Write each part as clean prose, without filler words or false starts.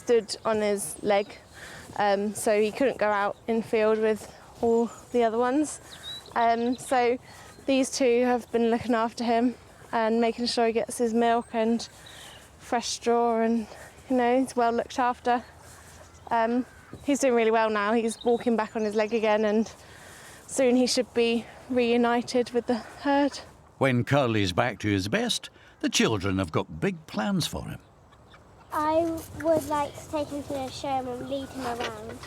stood on his leg, so he couldn't go out in field with all the other ones. So these two have been looking after him and making sure he gets his milk and fresh straw, and he's well looked after. He's doing really well now. He's walking back on his leg again, and soon he should be reunited with the herd. When Curly's back to his best, the children have got big plans for him. I would like to take him to the show and lead him around.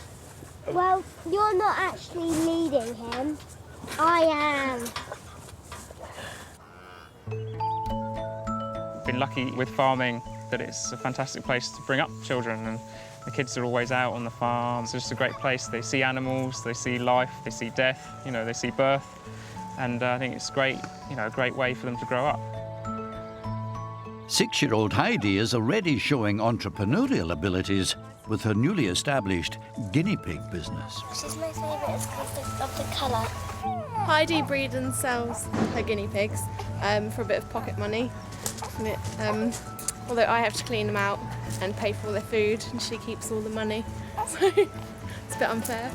Well, you're not actually leading him. I am. Been lucky with farming that it's a fantastic place to bring up children, and the kids are always out on the farm. It's just a great place. They see animals, they see life, they see death, they see birth, and I think it's great, a great way for them to grow up. 6-year-old Heidi is already showing entrepreneurial abilities with her newly established guinea pig business. She's my favourite because of the colour. Heidi breeds and sells her guinea pigs for a bit of pocket money. Although I have to clean them out and pay for all their food, and she keeps all the money. So it's a bit unfair.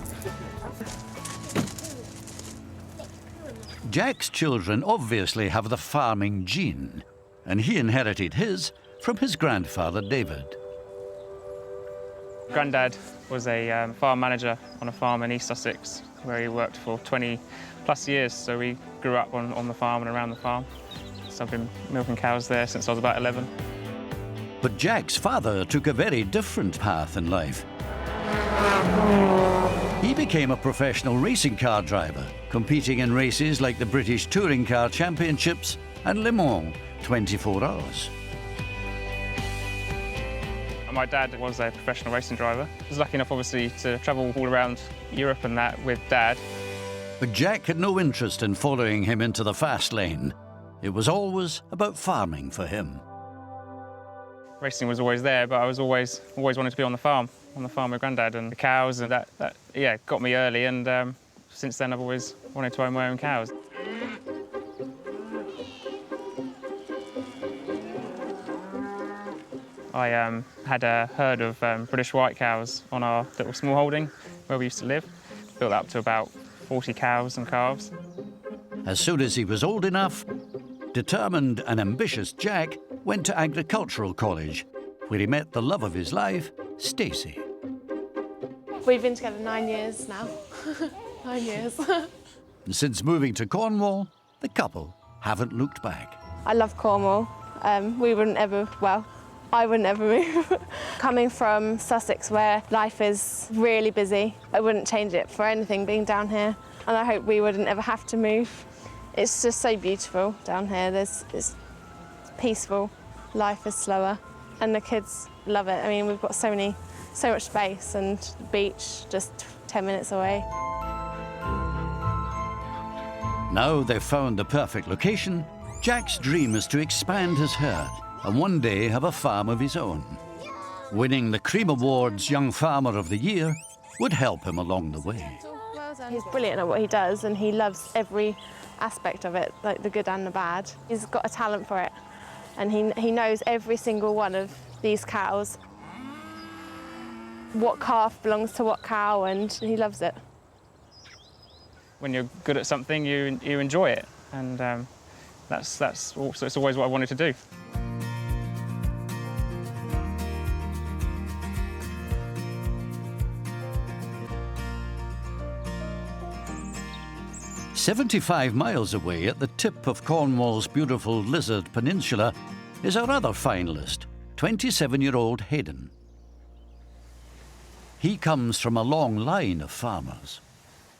Jack's children obviously have the farming gene, and he inherited his from his grandfather, David. Grandad was a farm manager on a farm in East Sussex, where he worked for 20+ years, so we grew up on the farm and around the farm. So I've been milking cows there since I was about 11. But Jack's father took a very different path in life. He became a professional racing car driver, competing in races like the British Touring Car Championships and Le Mans 24 Hours. My dad was a professional racing driver. I was lucky enough, obviously, to travel all around Europe and that with Dad. But Jack had no interest in following him into the fast lane. It was always about farming for him. Racing was always there, but I was always wanted to be on the farm with Grandad, and the cows, and that got me early, and since then I've always wanted to own my own cows. I had a herd of British white cows on our little small holding where we used to live. Built up to about 40 cows and calves. As soon as he was old enough, determined and ambitious Jack went to agricultural college, where he met the love of his life, Stacey. We've been together 9 years now. 9 years. Since moving to Cornwall, the couple haven't looked back. I love Cornwall. I wouldn't ever move. Coming from Sussex, where life is really busy, I wouldn't change it for anything being down here. And I hope we wouldn't ever have to move. It's just so beautiful down here. It's peaceful, life is slower, and the kids love it. I mean, we've got so much space, and the beach just 10 minutes away. Now they've found the perfect location, Jack's dream is to expand his herd and one day have a farm of his own. Winning the Cream Awards Young Farmer of the Year would help him along the way. He's brilliant at what he does, and he loves every aspect of it, like the good and the bad. He's got a talent for it, and he knows every single one of these cows, what calf belongs to what cow, and he loves it. When you're good at something, you enjoy it, and that's also, it's always what I wanted to do. "75 miles away at the tip of Cornwall's beautiful Lizard Peninsula is our other finalist, 27-year-old Hayden. He comes from a long line of farmers.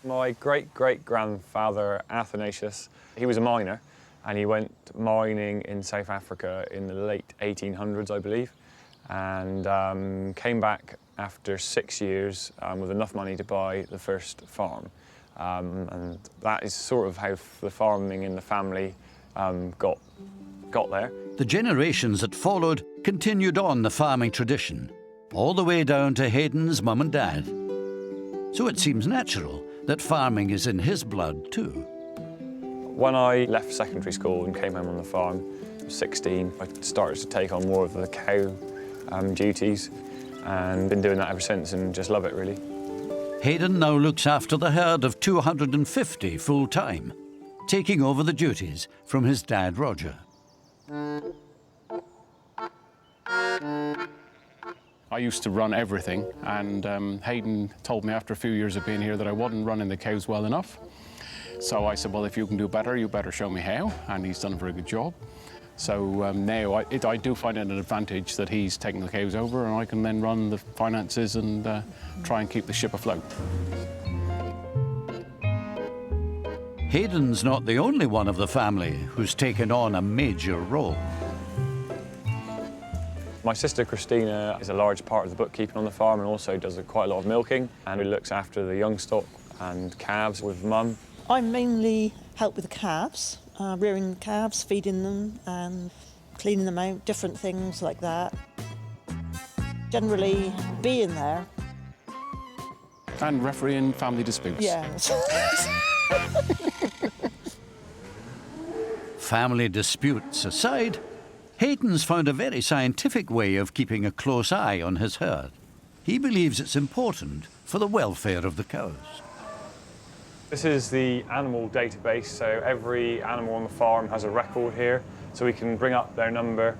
My great-great-grandfather, Athanasius, he was a miner, and he went mining in South Africa in the late 1800s, I believe, and came back after 6 years with enough money to buy the first farm. And that is sort of how the farming in the family got there. The generations that followed continued on the farming tradition, all the way down to Hayden's mum and dad. So it seems natural that farming is in his blood too. When I left secondary school and came home on the farm, I was 16, I started to take on more of the cow duties. and been doing that ever since and just love it, really. Hayden now looks after the herd of 250 full-time, taking over the duties from his dad, Roger. I used to run everything, and Hayden told me after a few years of being here that I wasn't running the cows well enough. So I said, well, if you can do better, you better show me how, and he's done a very good job. So now I do find it an advantage that he's taking the cows over, and I can then run the finances and try and keep the ship afloat. Hayden's not the only one of the family who's taken on a major role. My sister Christina is a large part of the bookkeeping on the farm and also does quite a lot of milking, and who looks after the young stock and calves with Mum. I mainly help with the calves, rearing the calves, feeding them and cleaning them out, different things like that. Generally being there. And refereeing family disputes. Yes. Family disputes aside, Hayden's found a very scientific way of keeping a close eye on his herd. He believes it's important for the welfare of the cows. This is the animal database, so every animal on the farm has a record here, so we can bring up their number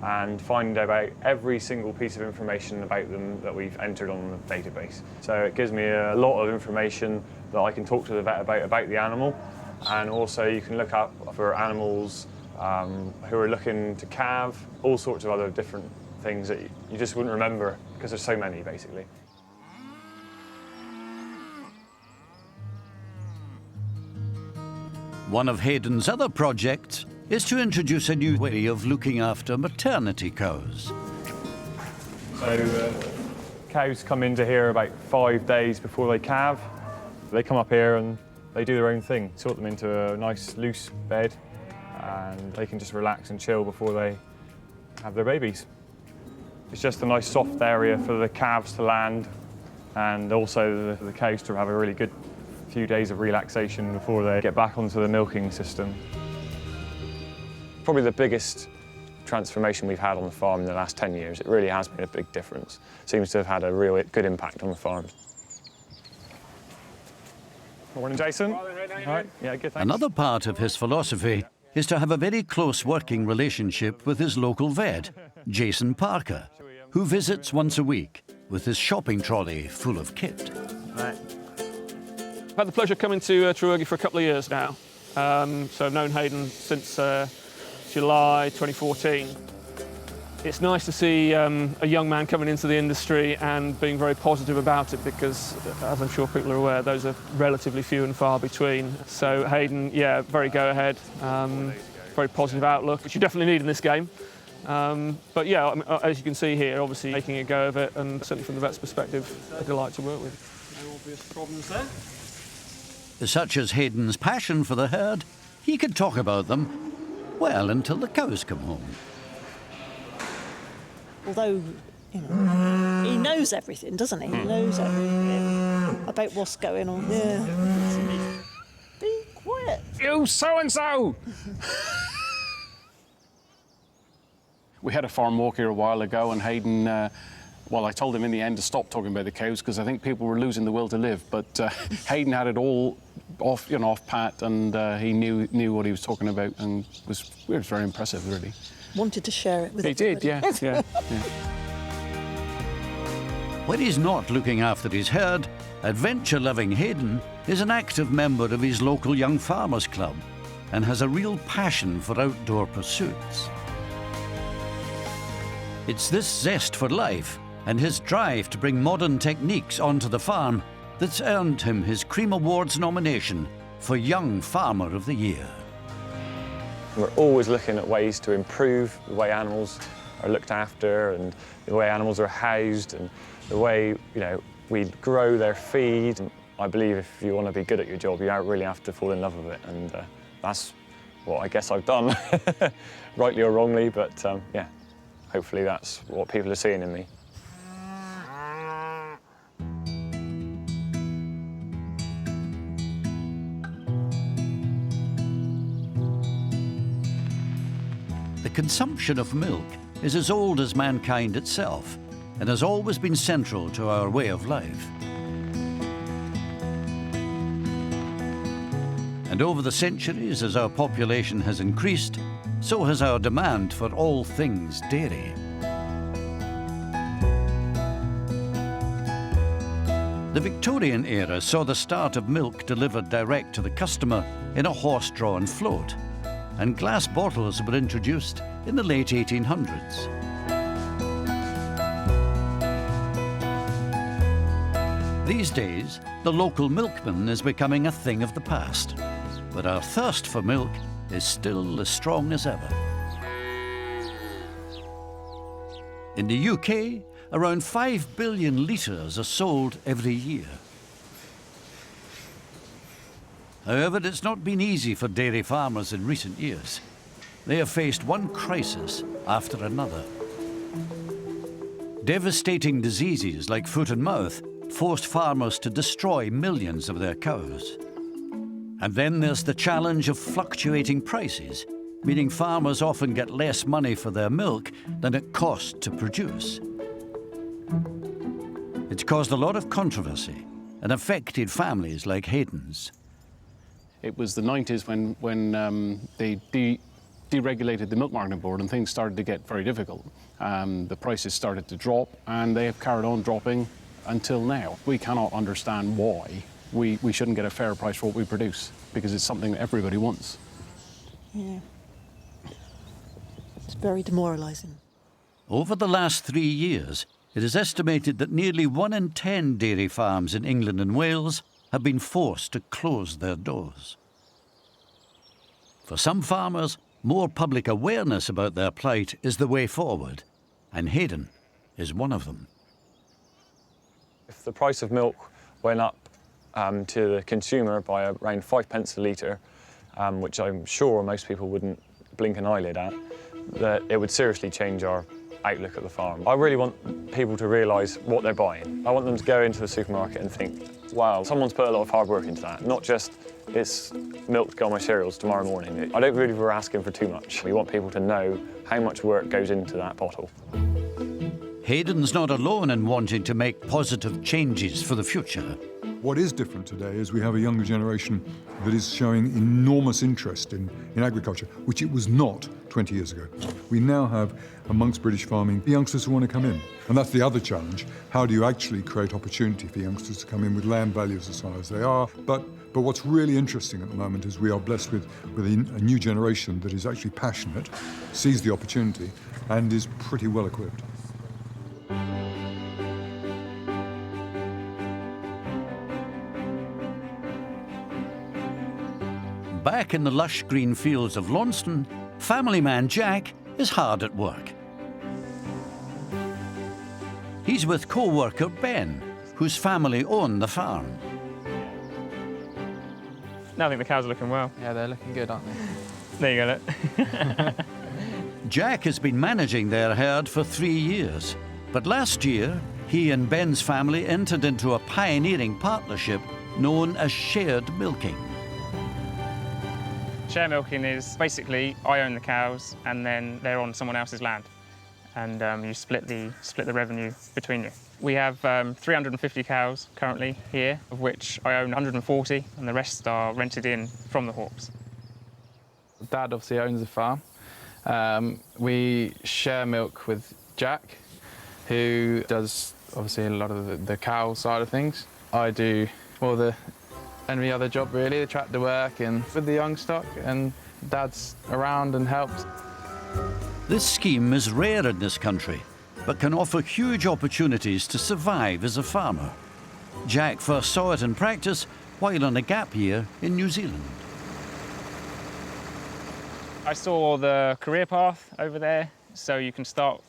and find about every single piece of information about them that we've entered on the database. So it gives me a lot of information that I can talk to the vet about the animal, and also you can look up for animals who are looking to calve, all sorts of other different things that you just wouldn't remember because there's so many, basically. One of Hayden's other projects is to introduce a new way of looking after maternity cows. So cows come into here about 5 days before they calve. They come up here and they do their own thing, sort them into a nice loose bed, and they can just relax and chill before they have their babies. It's just a nice soft area for the calves to land, and also the cows to have a really good few days of relaxation before they get back onto the milking system. Probably the biggest transformation we've had on the farm in the last 10 years. It really has been a big difference. Seems to have had a real good impact on the farm. Morning, Jason. All right. Yeah, good, thanks. Another part of his philosophy is to have a very close working relationship with his local vet, Jason Parker, who visits once a week with his shopping trolley full of kit. Right. I've had the pleasure of coming to Trurgi for a couple of years now. So I've known Hayden since July 2014. It's nice to see a young man coming into the industry and being very positive about it because, as I'm sure people are aware, those are relatively few and far between. So Hayden, yeah, very go-ahead, very positive outlook, which you definitely need in this game. But yeah, I mean, as you can see here, obviously making a go of it, and certainly from the vet's perspective, a delight to work with. No obvious problems there. Such as Hayden's passion for the herd, he could talk about them, well, until the cows come home. Although, you know, he knows everything, doesn't he? He knows everything about what's going on. Yeah. Be quiet. You so-and-so! We had a farm walk here a while ago, and Hayden, well, I told him in the end to stop talking about the cows because I think people were losing the will to live. But Hayden had it all off, you know, off pat, and he knew what he was talking about, and it was very impressive, really. Wanted to share it with He everybody. did, yeah. When he's not looking after his herd, adventure-loving Hayden is an active member of his local Young Farmers Club and has a real passion for outdoor pursuits. It's this zest for life and his drive to bring modern techniques onto the farm that's earned him his Cream Awards nomination for Young Farmer of the Year. We're always looking at ways to improve the way animals are looked after and the way animals are housed and the way, you know, we grow their feed. And I believe if you want to be good at your job, you really have to fall in love with it, and that's what I guess I've done, rightly or wrongly, but yeah, hopefully that's what people are seeing in me. The consumption of milk is as old as mankind itself, and has always been central to our way of life. And over the centuries, as our population has increased, so has our demand for all things dairy. The Victorian era saw the start of milk delivered direct to the customer in a horse-drawn float, and glass bottles were introduced in the late 1800s. These days, the local milkman is becoming a thing of the past, but our thirst for milk is still as strong as ever. In the UK, around 5 billion litres are sold every year. However, it's not been easy for dairy farmers in recent years. They have faced one crisis after another. Devastating diseases like foot and mouth forced farmers to destroy millions of their cows. And then there's the challenge of fluctuating prices, meaning farmers often get less money for their milk than it costs to produce. It's caused a lot of controversy and affected families like Hayden's. It was the 90s when they deregulated the Milk Marketing Board and things started to get very difficult. The prices started to drop and they have carried on dropping until now. We cannot understand why we shouldn't get a fair price for what we produce, because it's something that everybody wants. Yeah. It's very demoralising. Over the last 3 years, it is estimated that nearly 1 in 10 dairy farms in England and Wales have been forced to close their doors. For some farmers, more public awareness about their plight is the way forward, and Hayden is one of them. If the price of milk went up to the consumer by around 5 pence a litre, which I'm sure most people wouldn't blink an eyelid at, that it would seriously change our outlook at the farm. I really want people to realise what they're buying. I want them to go into the supermarket and think, wow, someone's put a lot of hard work into that, not just it's milk to go on my cereals tomorrow morning. I don't really we're asking for too much. We want people to know how much work goes into that bottle. Hayden's not alone in wanting to make positive changes for the future. What is different today is we have a younger generation that is showing enormous interest in agriculture, which it was not 20 years ago. We now have, amongst British farming, youngsters who want to come in. And that's the other challenge. How do you actually create opportunity for youngsters to come in with land values as high as they are? But what's really interesting at the moment is we are blessed with a new generation that is actually passionate, sees the opportunity, and is pretty well equipped. Back in the lush green fields of Launceston, family man Jack is hard at work. He's with co-worker Ben, whose family own the farm. No, I think the cows are looking well. Yeah, they're looking good, aren't There they? you got it. Jack has been managing their herd for 3 years, but last year he and Ben's family entered into a pioneering partnership known as shared milking. Share milking is basically I own the cows and then they're on someone else's land, and you split the revenue between you. We have 350 cows currently here, of which I own 140, and the rest are rented in from the Hawks. Dad obviously owns the farm. We share milk with Jack, who does obviously a lot of the cow side of things. I do all the any other job really, the tractor work and with the young stock, and Dad's around and helps. This scheme is rare in this country, but can offer huge opportunities to survive as a farmer. Jack first saw it in practice while on a gap year in New Zealand. I saw the career path over there, so you can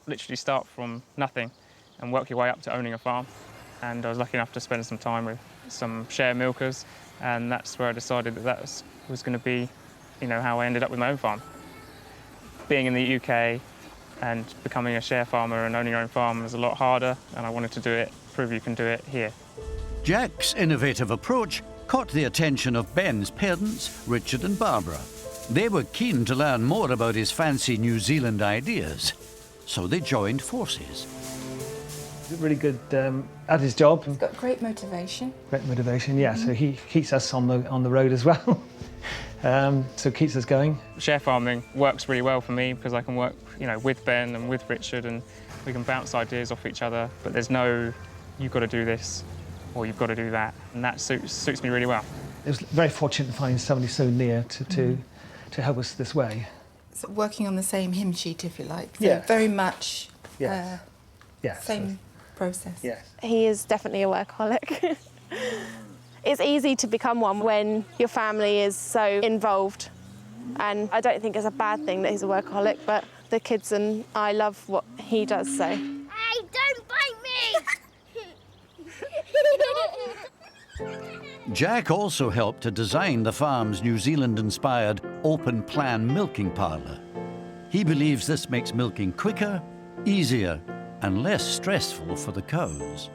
literally start from nothing and work your way up to owning a farm. And I was lucky enough to spend some time with some share milkers, and that's where I decided that was going to be, how I ended up with my own farm. Being in the UK and becoming a share farmer and owning your own farm is a lot harder, and I wanted to do it, prove you can do it here. Jack's innovative approach caught the attention of Ben's parents, Richard and Barbara. They were keen to learn more about his fancy New Zealand ideas, so they joined forces. really good at his job. He's got great motivation. Great motivation, yeah. So he keeps us on the road as well. So keeps us going. Share farming works really well for me because I can work, with Ben and with Richard, and we can bounce ideas off each other. But there's no, you've got to do this, or you've got to do that, and that suits me really well. It was very fortunate to find somebody so near to help us this way. So working on the same hymn sheet, if you like. So Yeah. very much Yes. same process. Yes. He is definitely a workaholic. It's easy to become one when your family is so involved. And I don't think it's a bad thing that he's a workaholic, but the kids and I love what he does, so. Hey, don't bite me! Jack also helped to design the farm's New Zealand-inspired open-plan milking parlour. He believes this makes milking quicker, easier, and less stressful for the cows.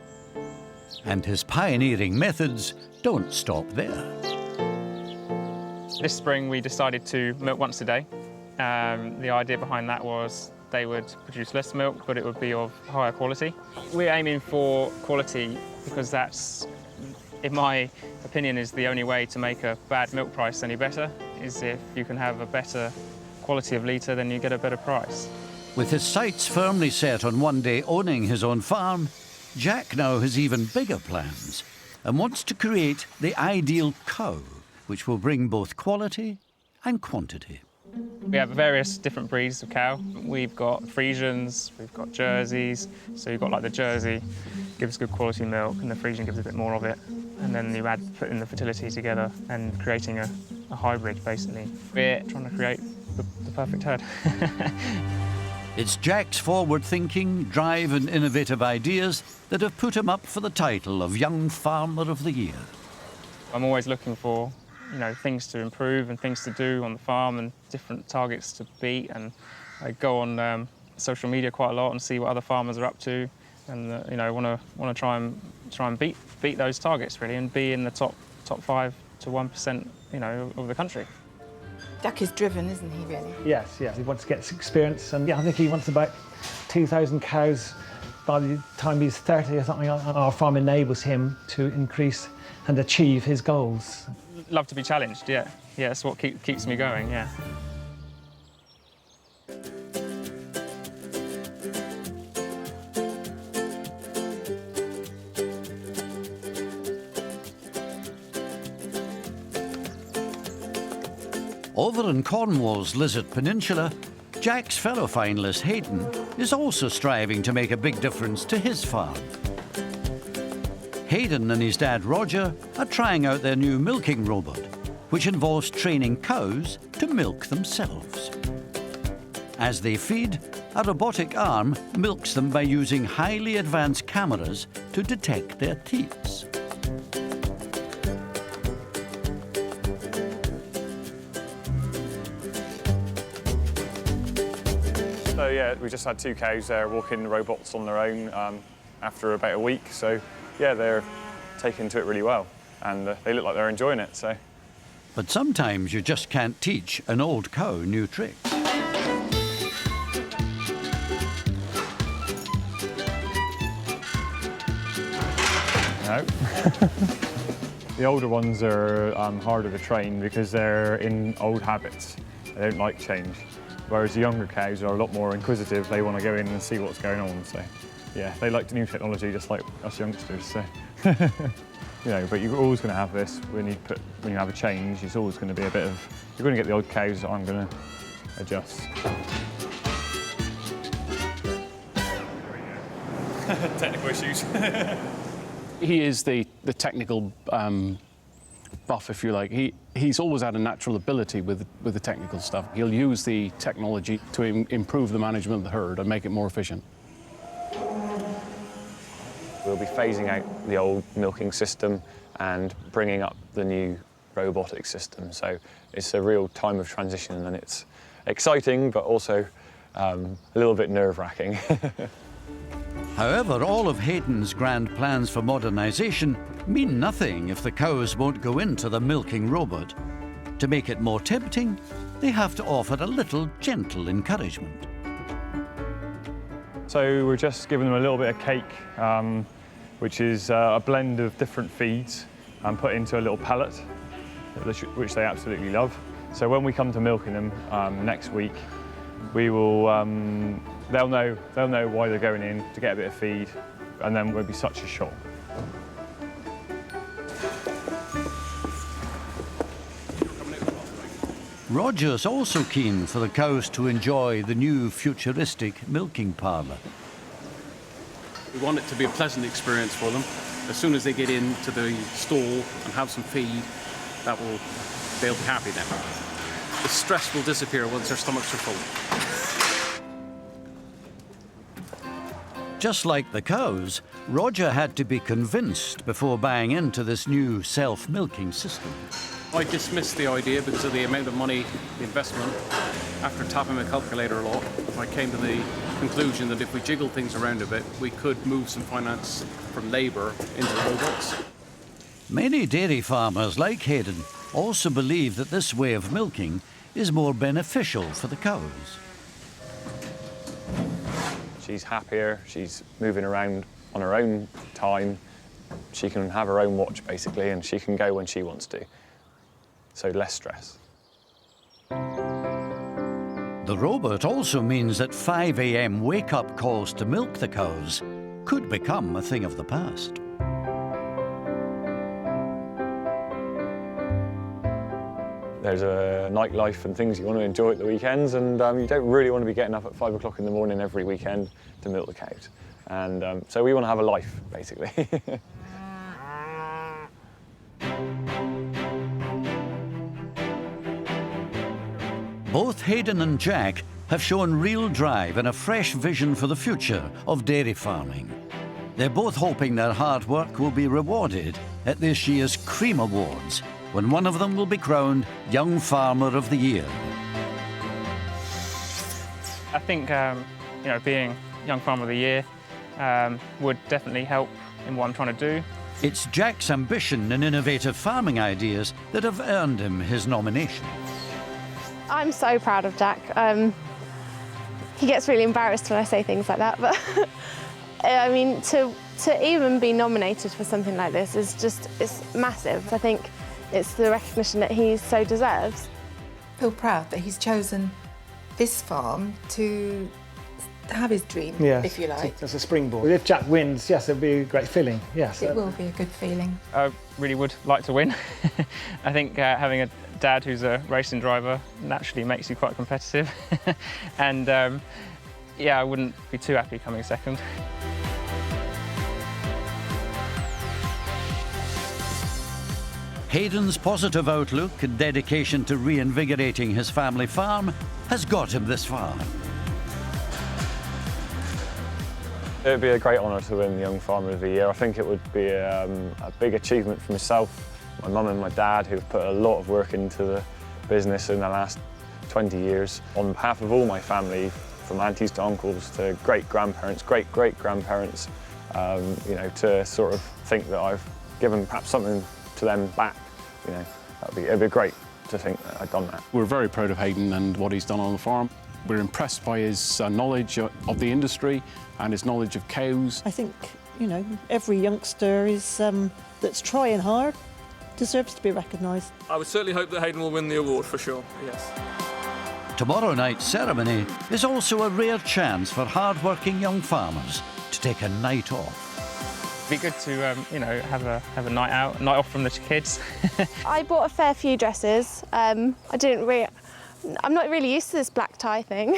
And his pioneering methods don't stop there. This spring we decided to milk once a day. The idea behind that was they would produce less milk, but it would be of higher quality. We're aiming for quality because that's, in my opinion, is the only way to make a bad milk price any better, is if you can have a better quality of litre, then you get a better price. With his sights firmly set on one day owning his own farm, Jack now has even bigger plans and wants to create the ideal cow, which will bring both quality and quantity. We have various different breeds of cow. We've got Friesians, we've got Jerseys. So you've got like the Jersey gives good quality milk and the Friesian gives a bit more of it. And then you put in the fertility together and creating a hybrid, basically. We're trying to create the perfect herd. It's Jack's forward-thinking, drive and innovative ideas that have put him up for the title of Young Farmer of the Year. I'm always looking for, things to improve and things to do on the farm and different targets to beat. And I go on social media quite a lot and see what other farmers are up to, and want to try and beat those targets really, and be in the top 5 to 1%, of the country. Jack is driven, isn't he, really? Yes, he wants to get experience, and I think he wants about 2,000 cows by the time he's 30 or something. Our farm enables him to increase and achieve his goals. Love to be challenged, yeah. Yeah, that's what keeps me going, yeah. Over in Cornwall's Lizard Peninsula, Jack's fellow finalist Hayden is also striving to make a big difference to his farm. Hayden and his dad Roger are trying out their new milking robot, which involves training cows to milk themselves. As they feed, a robotic arm milks them by using highly advanced cameras to detect their teats. So yeah, we just had 2 cows there walking robots on their own after about a week. So yeah, they're taking to it really well, and they look like they're enjoying it. So. But sometimes you just can't teach an old cow new tricks. No. The older ones are harder to train because they're in old habits. They don't like change. Whereas the younger cows are a lot more inquisitive. They want to go in and see what's going on. So, yeah, they like new technology just like us youngsters. So, but you're always going to have this when you have a change. It's always going to be a bit of. You're going to get the old cows that I'm going to adjust. Technical issues. He is the technical buff, if you like. He's always had a natural ability with the technical stuff. He'll use the technology to improve the management of the herd and make it more efficient. We'll be phasing out the old milking system and bringing up the new robotic system. So it's a real time of transition, and it's exciting, but also a little bit nerve-wracking. However, all of Hayden's grand plans for modernisation mean nothing if the cows won't go into the milking robot. To make it more tempting, they have to offer a little gentle encouragement. So we're just giving them a little bit of cake, which is a blend of different feeds and put into a little pellet, which they absolutely love. So when we come to milking them next week, we will, they'll know why they're going in to get a bit of feed, and then won't be such a shock. Roger's also keen for the cows to enjoy the new futuristic milking parlour. We want it to be a pleasant experience for them. As soon as they get into the stall and have some feed, they'll be happy then. The stress will disappear once their stomachs are full. Just like the cows, Roger had to be convinced before buying into this new self-milking system. I dismissed the idea because of the amount of money, the investment. After tapping my calculator a lot, I came to the conclusion that if we jiggle things around a bit, we could move some finance from labour into robots. Many dairy farmers like Hayden also believe that this way of milking is more beneficial for the cows. She's happier, she's moving around on her own time. She can have her own watch, basically, and she can go when she wants to. So less stress. The robot also means that 5 a.m. wake-up calls to milk the cows could become a thing of the past. There's a nightlife and things you want to enjoy at the weekends, and you don't really want to be getting up at 5 o'clock in the morning every weekend to milk the cows. And so we want to have a life, basically. Both Hayden and Jack have shown real drive and a fresh vision for the future of dairy farming. They're both hoping their hard work will be rewarded at this year's Cream Awards, when one of them will be crowned Young Farmer of the Year. I think being Young Farmer of the Year would definitely help in what I'm trying to do. It's Jack's ambition and innovative farming ideas that have earned him his nomination. I'm so proud of Jack. He gets really embarrassed when I say things like that, but I mean, to even be nominated for something like this it's massive. I think it's the recognition that he so deserves. I feel proud that he's chosen this farm to have his dream, if you like. As a springboard. If Jack wins, yes, it'll be a great feeling. Yes, it will be a good feeling. I really would like to win. I think having a dad who's a racing driver naturally makes you quite competitive. And I wouldn't be too happy coming second. Hayden's positive outlook and dedication to reinvigorating his family farm has got him this far. It would be a great honour to win Young Farmer of the Year. I think it would be a big achievement for myself, my mum and my dad, who've put a lot of work into the business in the last 20 years. On behalf of all my family, from aunties to uncles to great-grandparents, great-great-grandparents, to sort of think that I've given perhaps something to them back, it'd be great to think that I'd done that. We're very proud of Hayden and what he's done on the farm. We're impressed by his knowledge of the industry and his knowledge of cows. I think, every youngster is that's trying hard deserves to be recognised. I would certainly hope that Hayden will win the award for sure, yes. Tomorrow night's ceremony is also a rare chance for hard-working young farmers to take a night off. It'd be good to, have a night out, a night off from the kids. I bought a fair few dresses. I'm not really used to this black tie thing.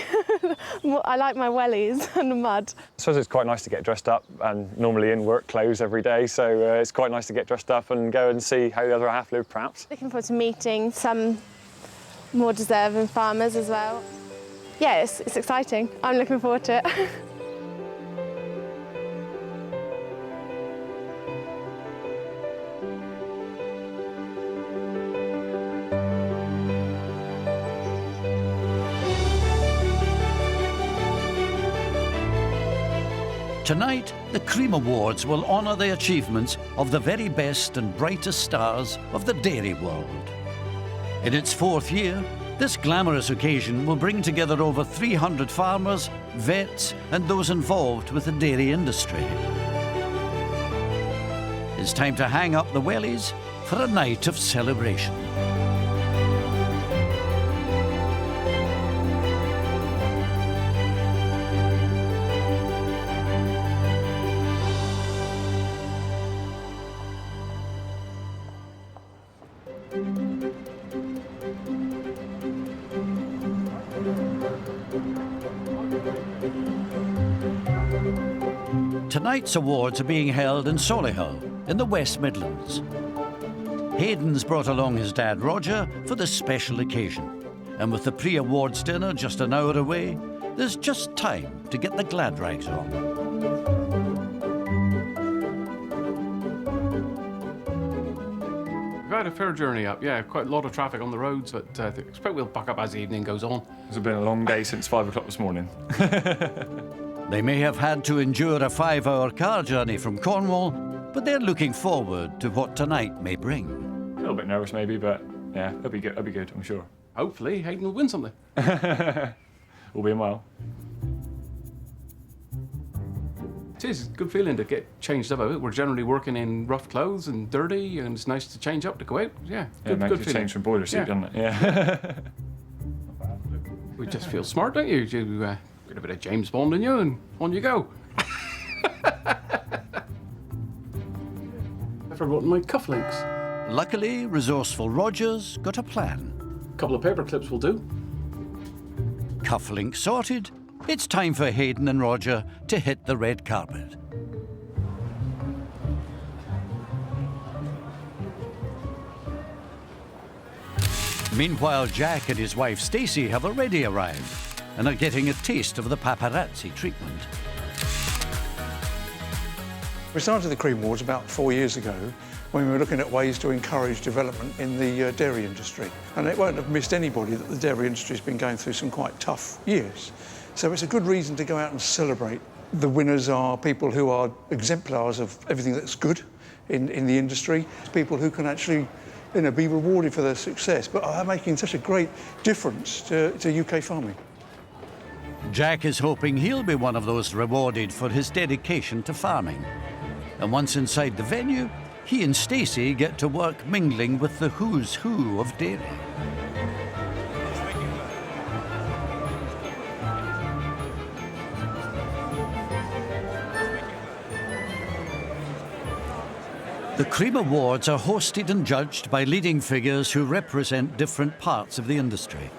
I like my wellies and the mud. I suppose it's quite nice to get dressed up, and normally in work clothes every day, so it's quite nice to get dressed up and go and see how the other half live, perhaps. Looking forward to meeting some more deserving farmers as well. Yeah, it's exciting. I'm looking forward to it. Tonight, the Cream Awards will honour the achievements of the very best and brightest stars of the dairy world. In its 4th year, This glamorous occasion will bring together over 300 farmers, vets, and those involved with the dairy industry. It's time to hang up the wellies for a night of celebration. Tonight's awards are being held in Solihull, in the West Midlands. Hayden's brought along his dad Roger for this special occasion. And with the pre-awards dinner just an hour away, there's just time to get the glad rags on. We've had a fair journey up, yeah, quite a lot of traffic on the roads, but I expect we'll back up as the evening goes on. It's been a long day since 5 o'clock this morning. They may have had to endure a 5-hour car journey from Cornwall, but they're looking forward to what tonight may bring. A little bit nervous maybe, but yeah, it'll be good, I'm sure. Hopefully, Hayden will win something. All being well. It is a good feeling to get changed up a bit. We're generally working in rough clothes and dirty, and it's nice to change up to go out. Yeah, good makes feeling. Change from boiler suit, yeah. doesn't it? Yeah. We just feel smart, don't you? You get a bit of James Bond in you, and on you go. I forgot my cufflinks. Luckily, resourceful Roger's got a plan. A couple of paper clips will do. Cufflinks sorted, it's time for Hayden and Roger to hit the red carpet. Meanwhile, Jack and his wife Stacey have already arrived and are getting a taste of the paparazzi treatment. We started the Cream Awards about 4 years ago when we were looking at ways to encourage development in the dairy industry. And it won't have missed anybody that the dairy industry has been going through some quite tough years. So it's a good reason to go out and celebrate. The winners are people who are exemplars of everything that's good in the industry. It's people who can actually be rewarded for their success, but are making such a great difference to UK farming. Jack is hoping he'll be one of those rewarded for his dedication to farming. And once inside the venue, he and Stacey get to work mingling with the who's who of dairy. The Cream Awards are hosted and judged by leading figures who represent different parts of the industry.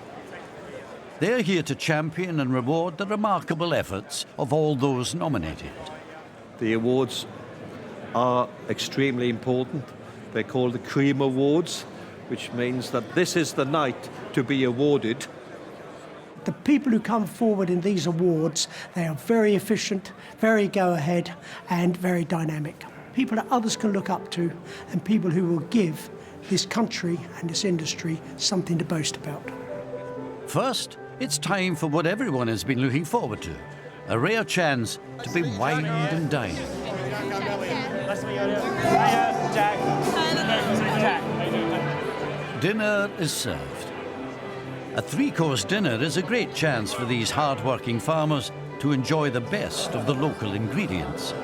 They're here to champion and reward the remarkable efforts of all those nominated. The awards are extremely important. They're called the Cream Awards, which means that this is the night to be awarded. The people who come forward in these awards, they are very efficient, very go-ahead, and very dynamic. People that others can look up to, and people who will give this country and this industry something to boast about. First, it's time for what everyone has been looking forward to, a rare chance to be wined and dined. Dinner is served. A 3-course dinner is a great chance for these hard-working farmers to enjoy the best of the local ingredients.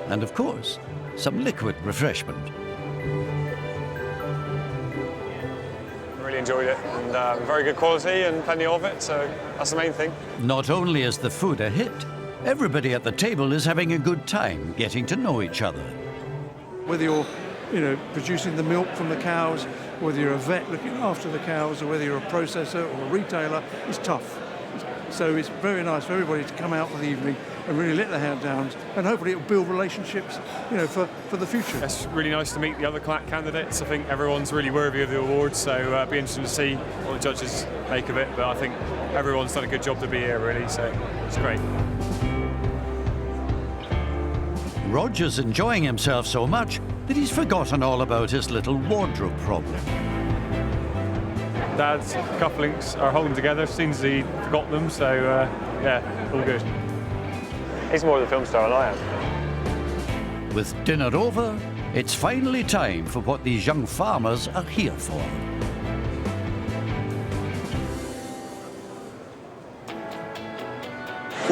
And of course, some liquid refreshment. Really enjoyed it, and very good quality and plenty of it, so that's the main thing. Not only is the food a hit, everybody at the table is having a good time getting to know each other. Whether you're producing the milk from the cows, whether you're a vet looking after the cows, or whether you're a processor or a retailer, it's tough. So it's very nice for everybody to come out for the evening and really let their hair down, and hopefully it'll build relationships, for the future. It's really nice to meet the other candidates. I think everyone's really worthy of the awards, so it'll be interesting to see what the judges make of it. But I think everyone's done a good job to be here, really, so it's great. Roger's enjoying himself so much that he's forgotten all about his little wardrobe problem. Dad's cufflinks are holding together, seems he forgot them, so yeah, all good. He's more of the film star than I am. With dinner over, it's finally time for what these young farmers are here for.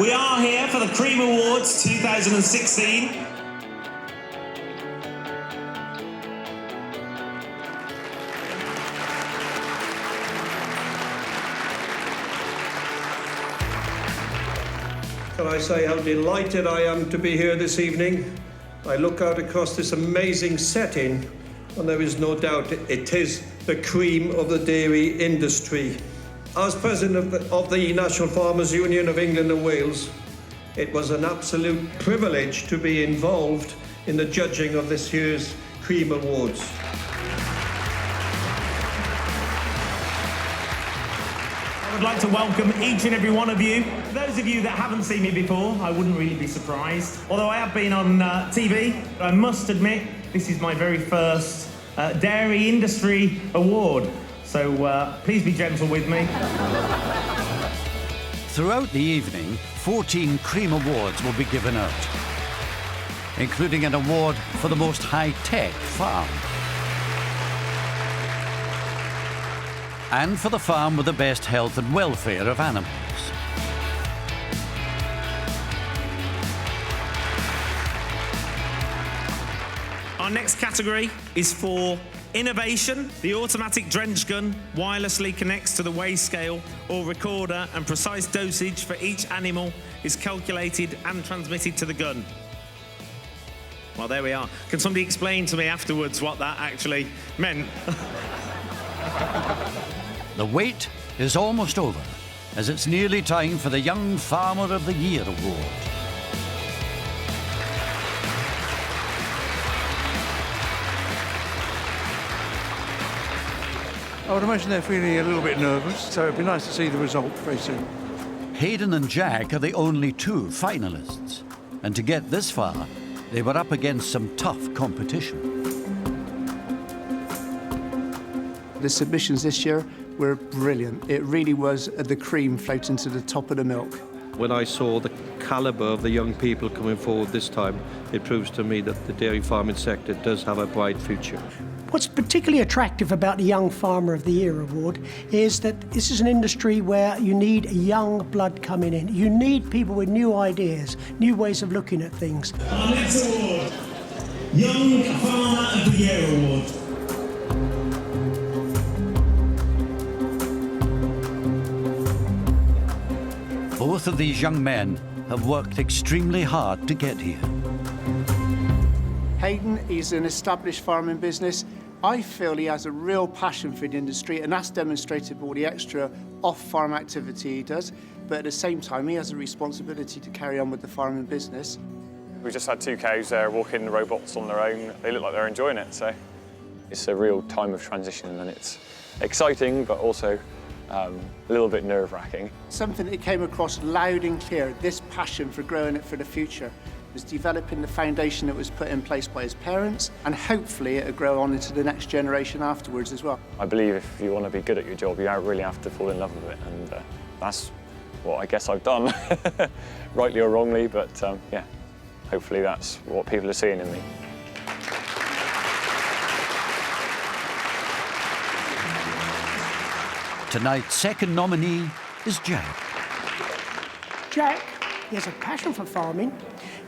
We are here for the Cream Awards 2016. Can I say how delighted I am to be here this evening? I look out across this amazing setting, and there is no doubt it is the cream of the dairy industry. As President of the National Farmers Union of England and Wales, it was an absolute privilege to be involved in the judging of this year's Cream Awards. I would like to welcome each and every one of you. For those of you that haven't seen me before, I wouldn't really be surprised. Although I have been on TV, I must admit this is my very first Dairy Industry Award. So please be gentle with me. Throughout the evening, 14 Cream Awards will be given out, including an award for the most high-tech farm, and for the farm with the best health and welfare of animals. Our next category is for innovation. The automatic drench gun wirelessly connects to the weigh scale or recorder, and precise dosage for each animal is calculated and transmitted to the gun. Well, there we are. Can somebody explain to me afterwards what that actually meant? The wait is almost over, as it's nearly time for the Young Farmer of the Year award. I would imagine they're feeling a little bit nervous, so it'd be nice to see the result very soon. Hayden and Jack are the only two finalists, and to get this far, they were up against some tough competition. The submissions this year were brilliant. It really was the cream floating to the top of the milk. When I saw the calibre of the young people coming forward this time, it proves to me that the dairy farming sector does have a bright future. What's particularly attractive about the Young Farmer of the Year award is that this is an industry where you need young blood coming in. You need people with new ideas, new ways of looking at things. Our next award, Young Farmer of the Year award. Both of these young men have worked extremely hard to get here. Hayden is an established farming business. I feel he has a real passion for the industry, and that's demonstrated by all the extra off-farm activity he does. But at the same time, he has a responsibility to carry on with the farming business. We just had 2 cows there walking the robots on their own. They look like they're enjoying it, so it's a real time of transition, and it's exciting, but also a little bit nerve-wracking. Something that came across loud and clear, this passion for growing it for the future, was developing the foundation that was put in place by his parents, and hopefully it'll grow on into the next generation afterwards as well. I believe if you want to be good at your job, you really have to fall in love with it, and that's what I guess I've done, rightly or wrongly, but yeah, hopefully that's what people are seeing in me. Tonight's second nominee is Jack. Jack, he has a passion for farming.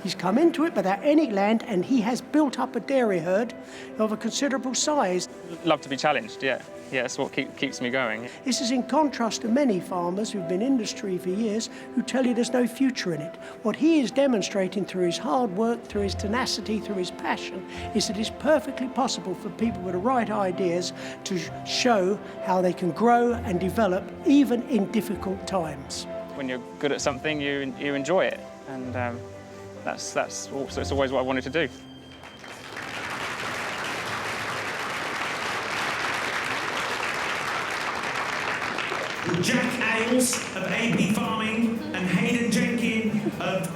He's come into it without any land, and he has built up a dairy herd of a considerable size. Love to be challenged, yeah. Yeah, it's what keeps me going. This is in contrast to many farmers who've been in industry for years who tell you there's no future in it. What he is demonstrating through his hard work, through his tenacity, through his passion, is that it's perfectly possible for people with the right ideas to show how they can grow and develop even in difficult times. When you're good at something, you enjoy it, and that's always what I wanted to do. Jack Ailes of AB Farming and Hayden Jenkin of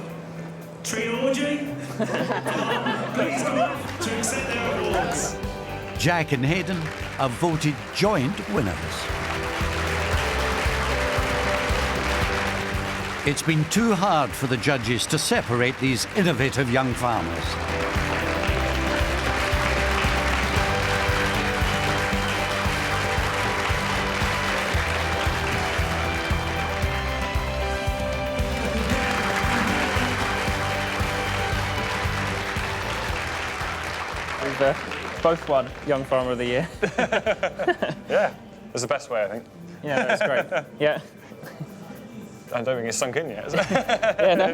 Trilogy. Please come up to accept their awards. Jack and Hayden are voted joint winners. It's been too hard for the judges to separate these innovative young farmers. We've both won Young Farmer of the Year. Yeah, that's the best way, I think. Yeah, that's great. Yeah. I don't think it's sunk in yet, is it? Yeah, no,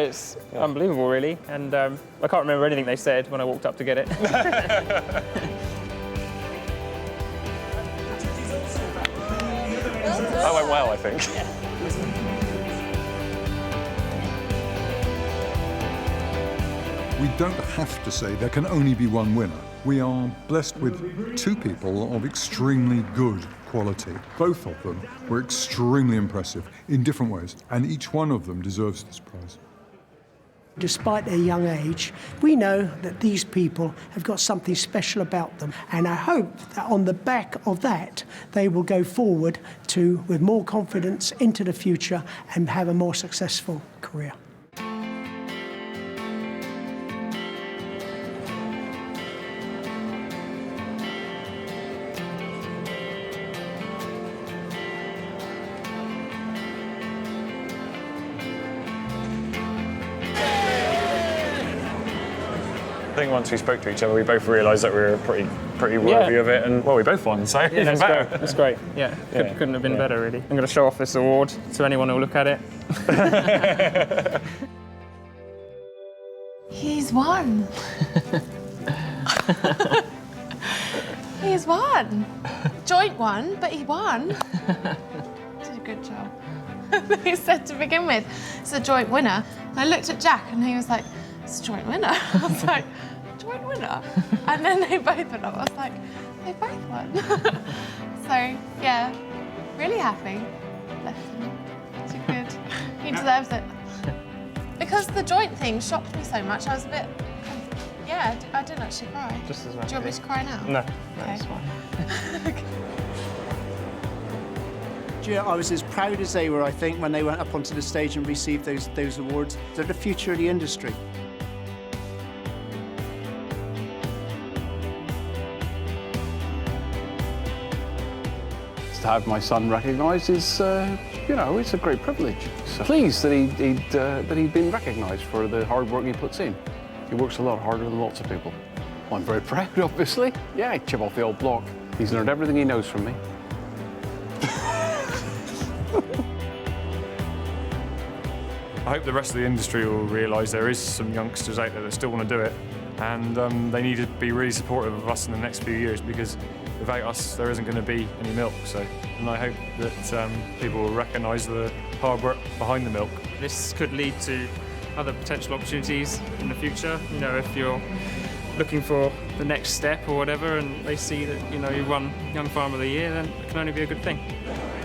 it's unbelievable, really. And I can't remember anything they said when I walked up to get it. That went well, I think. We don't have to say there can only be one winner. We are blessed with two people of extremely good quality. Both of them were extremely impressive in different ways, and each one of them deserves this prize. Despite their young age, we know that these people have got something special about them, and I hope that on the back of that, they will go forward with more confidence into the future and have a more successful career. I think once we spoke to each other, we both realised that we were pretty worthy of it, and well, we both won, so even better. That's great. Yeah, couldn't have been better, really. I'm going to show off this award to anyone who'll look at it. He's won. He's won. Joint won, but he won. Did a good job. He said to begin with, it's a joint winner. And I looked at Jack and he was like, it's a joint winner. I was like, joint winner? And then they both went up. I was like, they both won. So, yeah, really happy. Bless him. Too good. He deserves it. Because the joint thing shocked me so much, I was a bit, yeah, I didn't actually cry. Just as well. Do you want me to cry now? No, okay. That's fine. Okay. Do you know, I was as proud as they were, I think, when they went up onto the stage and received those awards. They're the future of the industry. To have my son recognised is, you know, it's a great privilege. So pleased that he'd been recognised for the hard work he puts in. He works a lot harder than lots of people. Well, I'm very proud, obviously. Yeah, I chip off the old block. He's learned everything he knows from me. I hope the rest of the industry will realise there is some youngsters out there that still want to do it, and they need to be really supportive of us in the next few years, because without us there isn't going to be any milk. And I hope that people will recognise the hard work behind the milk. This could lead to other potential opportunities in the future. You know, if you're looking for the next step or whatever, and they see that, you know, you won Young Farmer of the Year, then it can only be a good thing.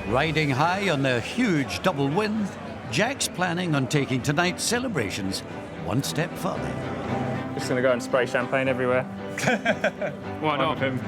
Riding high on their huge double win, Jack's planning on taking tonight's celebrations one step further. Just going to go and spray champagne everywhere. Why not? Him.